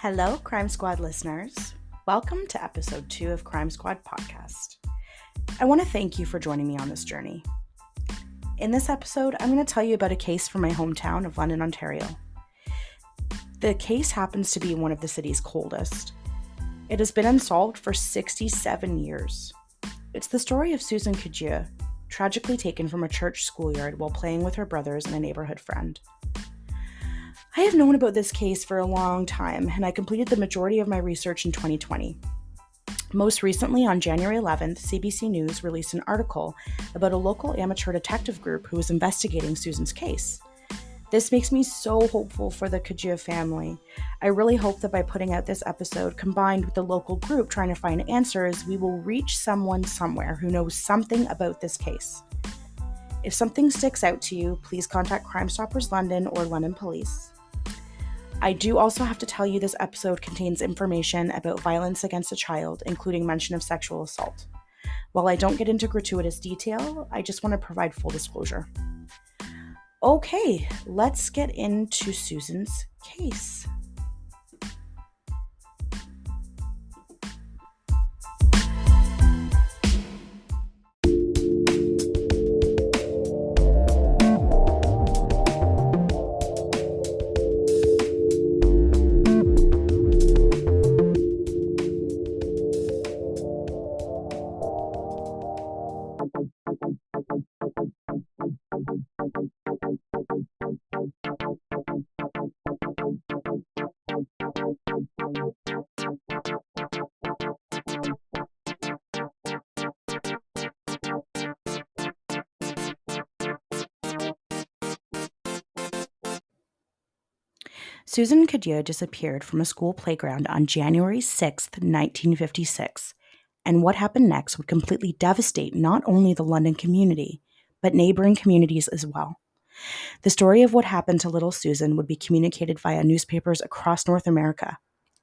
Hello, Crime Squad listeners. Welcome to episode 2 of Crime Squad Podcast. I want to thank you for joining me on this journey. In this episode, I'm going to tell you about a case from my hometown of London, Ontario. The case happens to be one of the city's coldest. It has been unsolved for 67 years. It's the story of Susan Cadieux, tragically taken from a church schoolyard while playing with her brothers and a neighborhood friend. I have known about this case for a long time, and I completed the majority of my research in 2020. Most recently, on January 11th, CBC News released an article about a local amateur detective group who was investigating Susan's case. This makes me so hopeful for the Cadieux family. I really hope that by putting out this episode, combined with the local group trying to find answers, we will reach someone somewhere who knows something about this case. If something sticks out to you, please contact Crime Stoppers London or London Police. I do also have to tell you this episode contains information about violence against a child, including mention of sexual assault. While I don't get into gratuitous detail, I just want to provide full disclosure. Okay, let's get into Susan's case. Susan Cadieux disappeared from a school playground on January 6, 1956, and what happened next would completely devastate not only the London community, but neighboring communities as well. The story of what happened to little Susan would be communicated via newspapers across North America,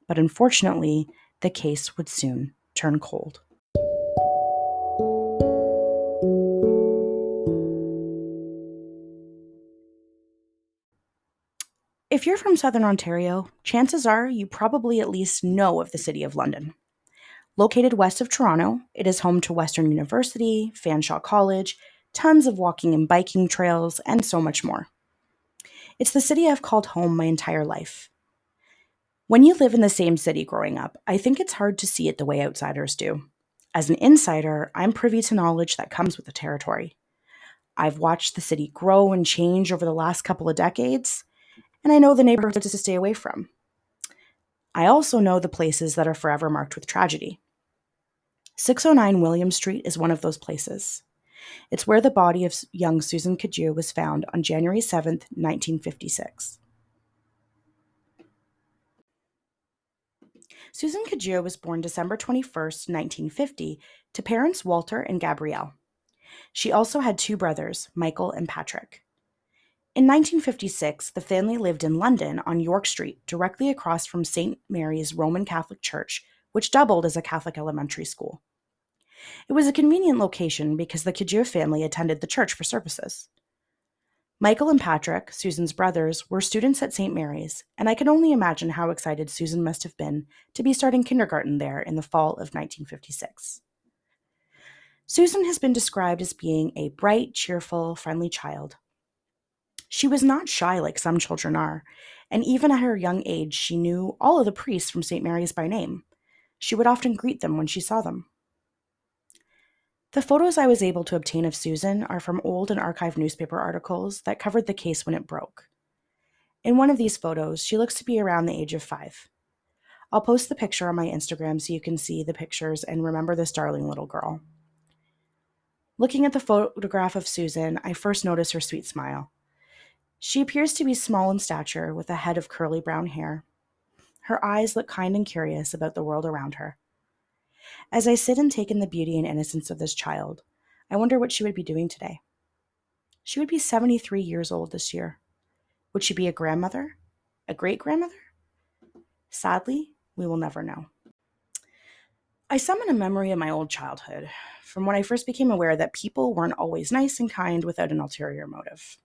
but unfortunately, the case would soon turn cold. If you're from Southern Ontario, chances are you probably at least know of the City of London. Located west of Toronto, it is home to Western University, Fanshawe College, tons of walking and biking trails, and so much more. It's the city I've called home my entire life. When you live in the same city growing up, I think it's hard to see it the way outsiders do. As an insider, I'm privy to knowledge that comes with the territory. I've watched the city grow and change over the last couple of decades, and I know the neighborhoods to stay away from. I also know the places that are forever marked with tragedy. 609 William Street is one of those places. It's where the body of young Susan Cadieux was found on January 7th, 1956. Susan Cadieux was born December 21st, 1950, to parents Walter and Gabrielle. She also had two brothers, Michael and Patrick. In 1956, the family lived in London on York Street, directly across from St. Mary's Roman Catholic Church, which doubled as a Catholic elementary school. It was a convenient location because the Cadieux family attended the church for services. Michael and Patrick, Susan's brothers, were students at St. Mary's, and I can only imagine how excited Susan must have been to be starting kindergarten there in the fall of 1956. Susan has been described as being a bright, cheerful, friendly child. She was not shy like some children are, and even at her young age, she knew all of the priests from St. Mary's by name. She would often greet them when she saw them. The photos I was able to obtain of Susan are from old and archived newspaper articles that covered the case when it broke. In one of these photos, she looks to be around the age of 5. I'll post the picture on my Instagram so you can see the pictures and remember this darling little girl. Looking at the photograph of Susan, I first notice her sweet smile. She appears to be small in stature with a head of curly brown hair. Her eyes look kind and curious about the world around her. As I sit and take in the beauty and innocence of this child, I wonder what she would be doing today. She would be 73 years old this year. Would she be a grandmother? A great-grandmother? Sadly, we will never know. I summon a memory of my old childhood, from when I first became aware that people weren't always nice and kind without an ulterior motive.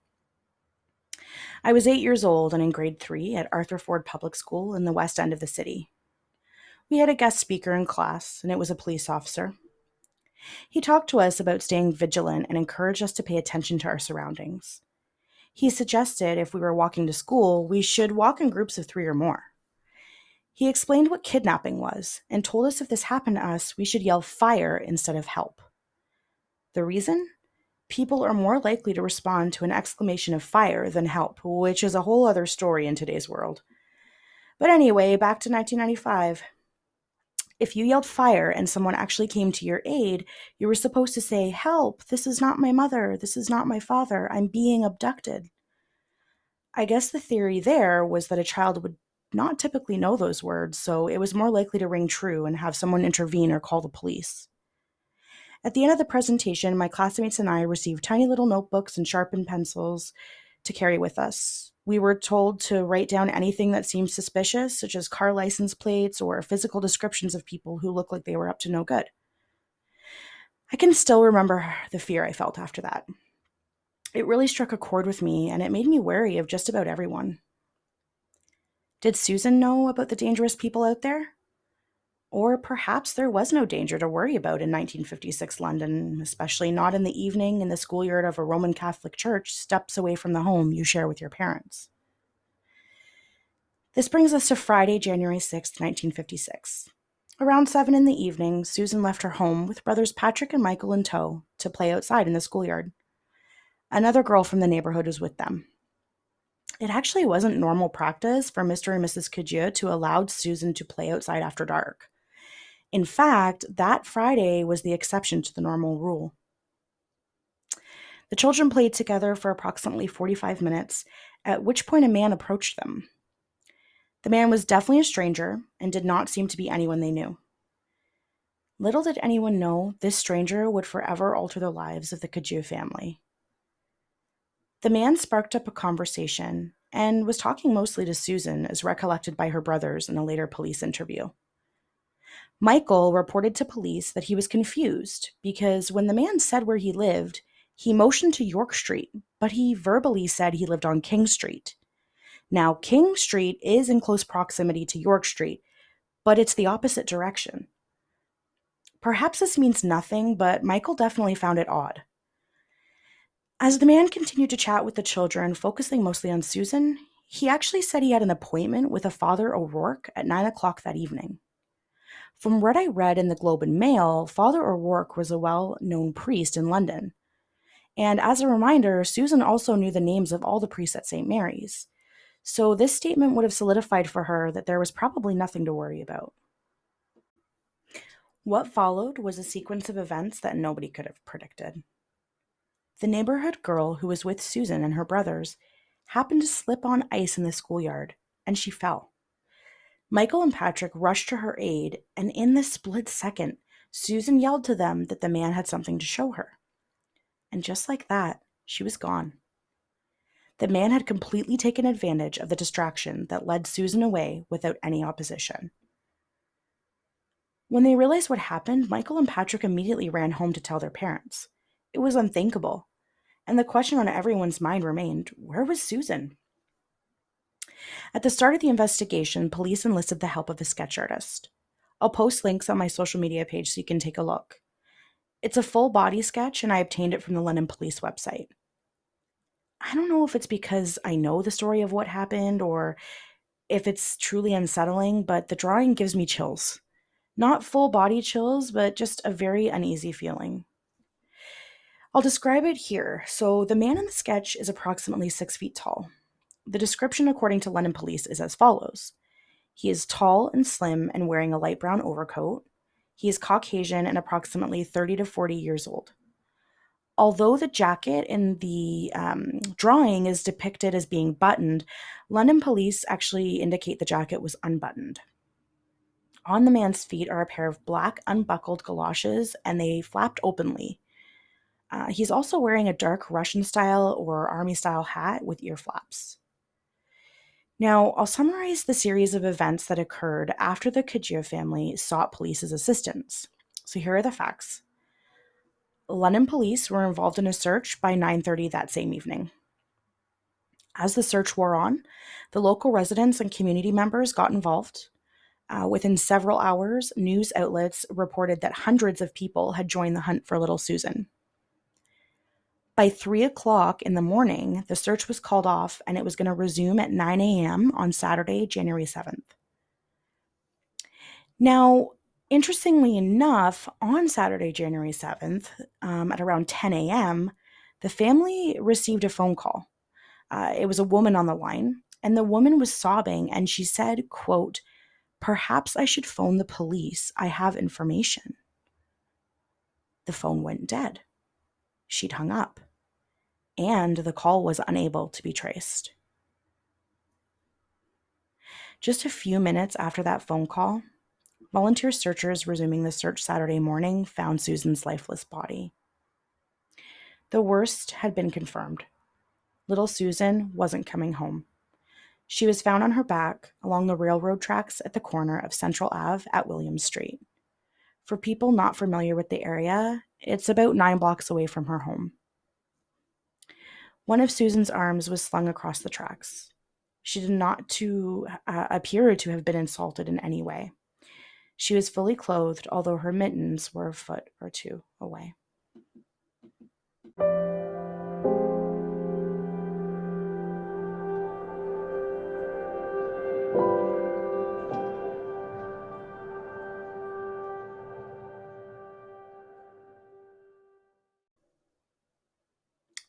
I was 8 years old and in grade 3 at Arthur Ford Public School in the west end of the city. We had a guest speaker in class, and it was a police officer. He talked to us about staying vigilant and encouraged us to pay attention to our surroundings. He suggested if we were walking to school, we should walk in groups of 3 or more. He explained what kidnapping was and told us if this happened to us, we should yell fire instead of help. The reason? People are more likely to respond to an exclamation of fire than help, which is a whole other story in today's world. But anyway, back to 1995. If you yelled fire and someone actually came to your aid, you were supposed to say, "Help, this is not my mother, this is not my father, I'm being abducted." I guess the theory there was that a child would not typically know those words, so it was more likely to ring true and have someone intervene or call the police. At the end of the presentation, my classmates and I received tiny little notebooks and sharpened pencils to carry with us. We were told to write down anything that seemed suspicious, such as car license plates or physical descriptions of people who looked like they were up to no good. I can still remember the fear I felt after that. It really struck a chord with me, and it made me wary of just about everyone. Did Susan know about the dangerous people out there? Or perhaps there was no danger to worry about in 1956 London, especially not in the evening in the schoolyard of a Roman Catholic church steps away from the home you share with your parents. This brings us to Friday, January 6, 1956. Around 7 in the evening, Susan left her home with brothers Patrick and Michael in tow to play outside in the schoolyard. Another girl from the neighborhood was with them. It actually wasn't normal practice for Mr. and Mrs. Cadieux to allow Susan to play outside after dark. In fact, that Friday was the exception to the normal rule. The children played together for approximately 45 minutes, at which point a man approached them. The man was definitely a stranger and did not seem to be anyone they knew. Little did anyone know this stranger would forever alter the lives of the Cadieux family. The man sparked up a conversation and was talking mostly to Susan, as recollected by her brothers in a later police interview. Michael reported to police that he was confused because when the man said where he lived, he motioned to York Street, but he verbally said he lived on King Street. Now, King Street is in close proximity to York Street, but it's the opposite direction. Perhaps this means nothing, but Michael definitely found it odd. As the man continued to chat with the children, focusing mostly on Susan, he actually said he had an appointment with a Father O'Rourke at 9 o'clock that evening. From what I read in the Globe and Mail, Father O'Rourke was a well-known priest in London. And as a reminder, Susan also knew the names of all the priests at St. Mary's. So this statement would have solidified for her that there was probably nothing to worry about. What followed was a sequence of events that nobody could have predicted. The neighborhood girl who was with Susan and her brothers happened to slip on ice in the schoolyard, and she fell. Michael and Patrick rushed to her aid, and in this split second, Susan yelled to them that the man had something to show her. And just like that, she was gone. The man had completely taken advantage of the distraction that led Susan away without any opposition. When they realized what happened, Michael and Patrick immediately ran home to tell their parents. It was unthinkable, and the question on everyone's mind remained, where was Susan? At the start of the investigation, police enlisted the help of a sketch artist. I'll post links on my social media page so you can take a look. It's a full body sketch, and I obtained it from the London Police website. I don't know if it's because I know the story of what happened or if it's truly unsettling, but the drawing gives me chills. Not full body chills, but just a very uneasy feeling. I'll describe it here. So the man in the sketch is approximately 6 feet tall. The description according to London Police is as follows. He is tall and slim and wearing a light brown overcoat. He is Caucasian and approximately 30 to 40 years old. Although the jacket in the drawing is depicted as being buttoned, London Police actually indicate the jacket was unbuttoned. On the man's feet are a pair of black unbuckled galoshes, and they flapped openly. He's also wearing a dark Russian-style or army-style hat with ear flaps. Now, I'll summarize the series of events that occurred after the Cadieux family sought police's assistance. So here are the facts. London police were involved in a search by 9:30 that same evening. As the search wore on, the local residents and community members got involved. Within several hours, news outlets reported that hundreds of people had joined the hunt for little Susan. By 3 o'clock in the morning, the search was called off and it was going to resume at 9 a.m. on Saturday, January 7th. Now, interestingly enough, on Saturday, January 7th, at around 10 a.m., the family received a phone call. It was a woman on the line, and the woman was sobbing, and she said, quote, "Perhaps I should phone the police. I have information." The phone went dead. She'd hung up, and the call was unable to be traced. Just a few minutes after that phone call, volunteer searchers resuming the search Saturday morning found Susan's lifeless body. The worst had been confirmed. Little Susan wasn't coming home. She was found on her back along the railroad tracks at the corner of Central Ave at William Street. For people not familiar with the area, it's about 9 blocks away from her home. One of Susan's arms was slung across the tracks. She did not appear to have been assaulted in any way. She was fully clothed, although her mittens were a foot or two away.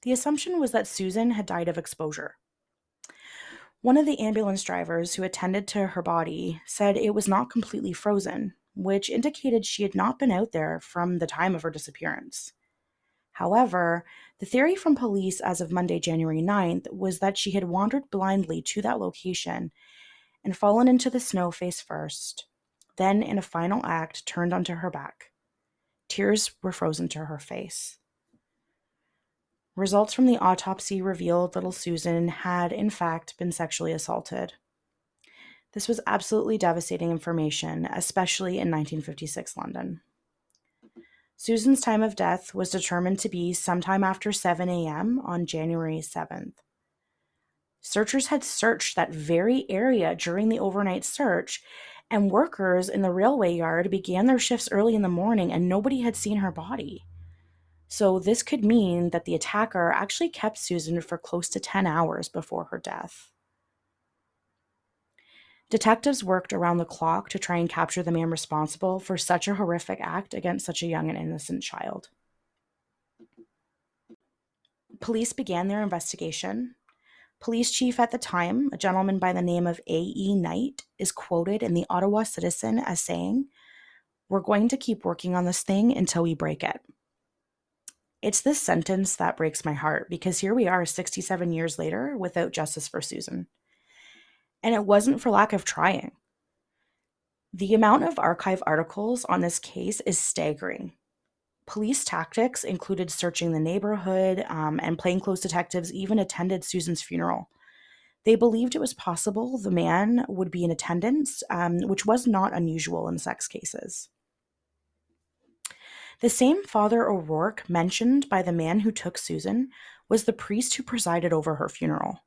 The assumption was that Susan had died of exposure. One of the ambulance drivers who attended to her body said it was not completely frozen, which indicated she had not been out there from the time of her disappearance. However, the theory from police as of Monday, January 9th, was that she had wandered blindly to that location and fallen into the snow face first, then in a final act turned onto her back. Tears were frozen to her face. Results from the autopsy revealed little Susan had, in fact, been sexually assaulted. This was absolutely devastating information, especially in 1956 London. Susan's time of death was determined to be sometime after 7 a.m. on January 7th. Searchers had searched that very area during the overnight search, and workers in the railway yard began their shifts early in the morning, and nobody had seen her body. So this could mean that the attacker actually kept Susan for close to 10 hours before her death. Detectives worked around the clock to try and capture the man responsible for such a horrific act against such a young and innocent child. Police began their investigation. Police chief at the time, a gentleman by the name of A.E. Knight, is quoted in the Ottawa Citizen as saying, "We're going to keep working on this thing until we break it." It's this sentence that breaks my heart, because here we are 67 years later without justice for Susan. And it wasn't for lack of trying. The amount of archive articles on this case is staggering. Police tactics included searching the neighborhood, and plainclothes detectives even attended Susan's funeral. They believed it was possible the man would be in attendance, which was not unusual in sex cases. The same Father O'Rourke mentioned by the man who took Susan was the priest who presided over her funeral.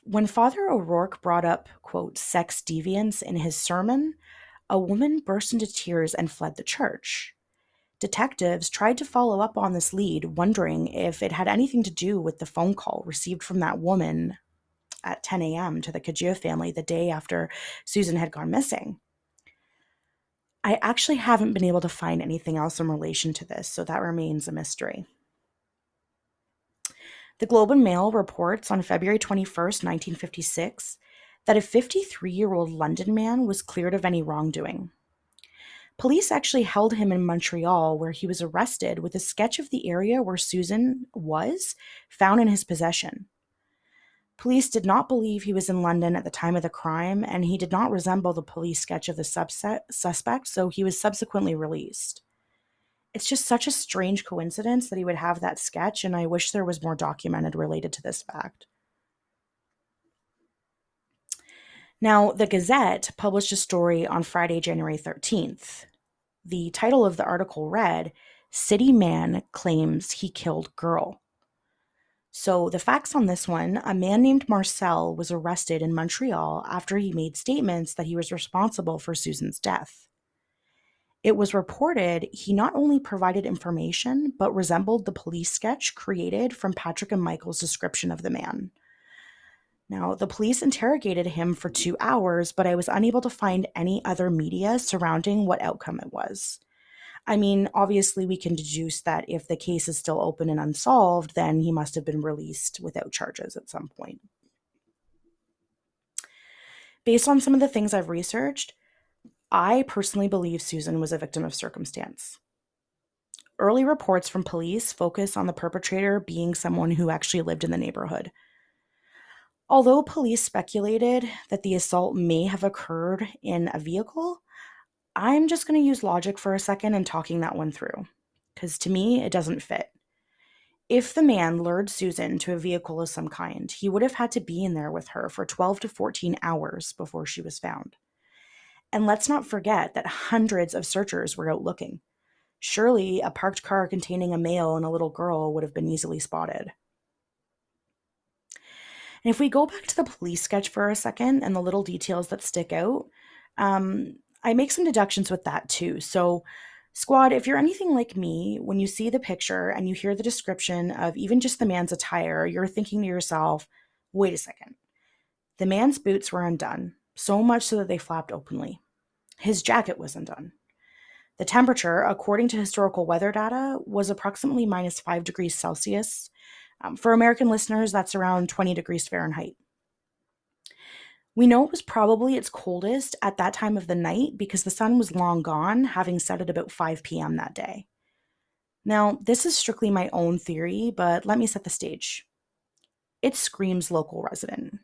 When Father O'Rourke brought up, quote, sex deviance in his sermon, a woman burst into tears and fled the church. Detectives tried to follow up on this lead, wondering if it had anything to do with the phone call received from that woman at 10 a.m. to the Cadieux family the day after Susan had gone missing. I actually haven't been able to find anything else in relation to this, so that remains a mystery. The Globe and Mail reports on February 21st, 1956, that a 53-year-old London man was cleared of any wrongdoing. Police actually held him in Montreal, where he was arrested with a sketch of the area where Susan was found in his possession. Police did not believe he was in London at the time of the crime, and he did not resemble the police sketch of the suspect, so he was subsequently released. It's just such a strange coincidence that he would have that sketch, and I wish there was more documented related to this fact. Now, the Gazette published a story on Friday, January 13th. The title of the article read, "City Man Claims He Killed Girl." So, the facts on this one: a man named Marcel was arrested in Montreal after he made statements that he was responsible for Susan's death. It was reported he not only provided information, but resembled the police sketch created from Patrick and Michael's description of the man. Now, the police interrogated him for 2 hours, but I was unable to find any other media surrounding what outcome it was. I mean, obviously, we can deduce that if the case is still open and unsolved, then he must have been released without charges at some point. Based on some of the things I've researched, I personally believe Susan was a victim of circumstance. Early reports from police focus on the perpetrator being someone who actually lived in the neighborhood. Although police speculated that the assault may have occurred in a vehicle, I'm just going to use logic for a second and talking that one through, because to me, it doesn't fit. If the man lured Susan to a vehicle of some kind, he would have had to be in there with her for 12 to 14 hours before she was found. And let's not forget that hundreds of searchers were out looking. Surely a parked car containing a male and a little girl would have been easily spotted. And if we go back to the police sketch for a second and the little details that stick out, I make some deductions with that too. So, squad, if you're anything like me, when you see the picture and you hear the description of even just the man's attire, you're thinking to yourself, wait a second. The man's boots were undone, so much so that they flapped openly. His jacket was undone. The temperature, according to historical weather data, was approximately minus 5 degrees Celsius. For American listeners, that's around 20 degrees Fahrenheit. We know it was probably its coldest at that time of the night because the sun was long gone, having set at about 5 p.m. that day. Now, this is strictly my own theory, but let me set the stage. It screams local resident.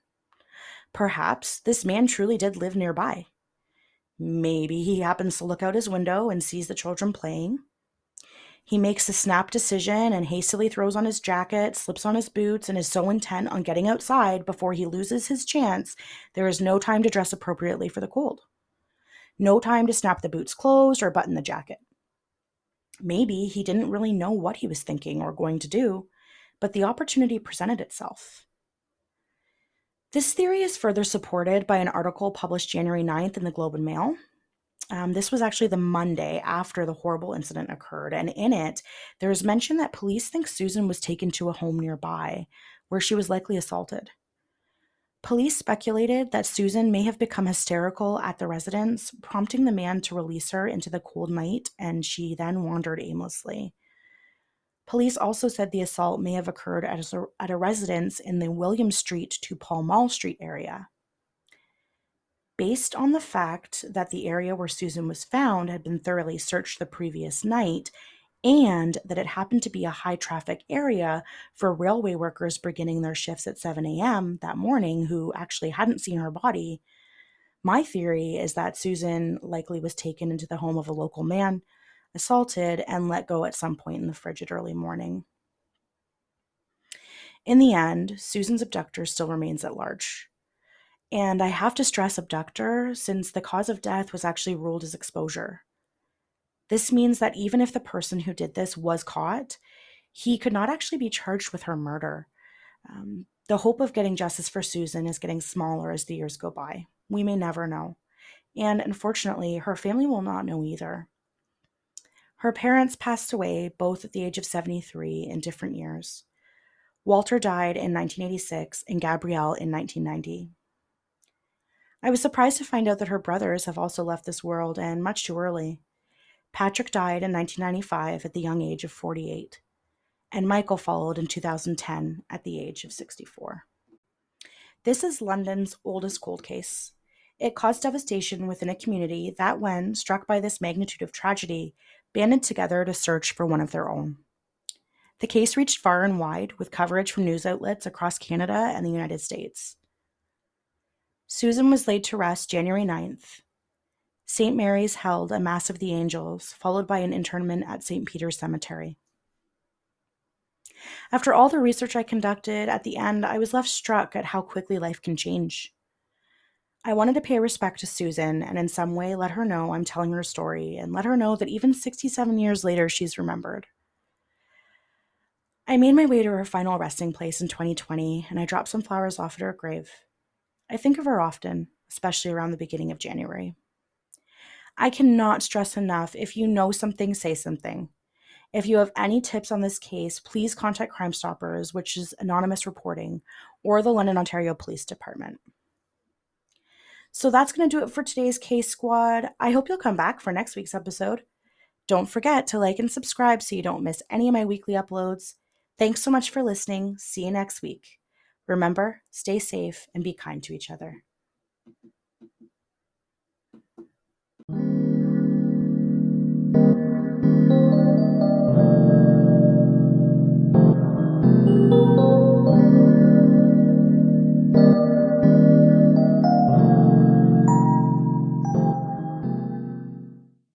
Perhaps this man truly did live nearby. Maybe he happens to look out his window and sees the children playing. He makes a snap decision and hastily throws on his jacket, slips on his boots, and is so intent on getting outside before he loses his chance, there is no time to dress appropriately for the cold. No time to snap the boots closed or button the jacket. Maybe he didn't really know what he was thinking or going to do, but the opportunity presented itself. This theory is further supported by an article published January 9th in the Globe and Mail. This was actually the Monday after the horrible incident occurred, and in it, there is mention that police think Susan was taken to a home nearby, where she was likely assaulted. Police speculated that Susan may have become hysterical at the residence, prompting the man to release her into the cold night, and she then wandered aimlessly. Police also said the assault may have occurred at a residence in the William Street to Pall Mall Street area. Based on the fact that the area where Susan was found had been thoroughly searched the previous night, and that it happened to be a high-traffic area for railway workers beginning their shifts at 7 a.m. that morning who actually hadn't seen her body, my theory is that Susan likely was taken into the home of a local man, assaulted, and let go at some point in the frigid early morning. In the end, Susan's abductor still remains at large. And I have to stress abductor since the cause of death was actually ruled as exposure. This means that even if the person who did this was caught, he could not actually be charged with her murder. The hope of getting justice for Susan is getting smaller as the years go by. We may never know. And unfortunately, her family will not know either. Her parents passed away, both at the age of 73, in different years. Walter died in 1986 and Gabrielle in 1990. I was surprised to find out that her brothers have also left this world, and much too early. Patrick died in 1995 at the young age of 48, and Michael followed in 2010 at the age of 64. This is London's oldest cold case. It caused devastation within a community that, when struck by this magnitude of tragedy, banded together to search for one of their own. The case reached far and wide, with coverage from news outlets across Canada and the United States. Susan was laid to rest January 9th. St. Mary's held a Mass of the Angels, followed by an interment at St. Peter's Cemetery. After all the research I conducted, at the end, I was left struck at how quickly life can change. I wanted to pay respect to Susan and in some way let her know I'm telling her story and let her know that even 67 years later, she's remembered. I made my way to her final resting place in 2020, and I dropped some flowers off at her grave. I think of her often, especially around the beginning of January. I cannot stress enough, if you know something, say something. If you have any tips on this case, please contact Crime Stoppers, which is anonymous reporting, or the London, Ontario Police Department. So that's going to do it for today's Case Squad. I hope you'll come back for next week's episode. Don't forget to like and subscribe so you don't miss any of my weekly uploads. Thanks so much for listening. See you next week. Remember, stay safe and be kind to each other.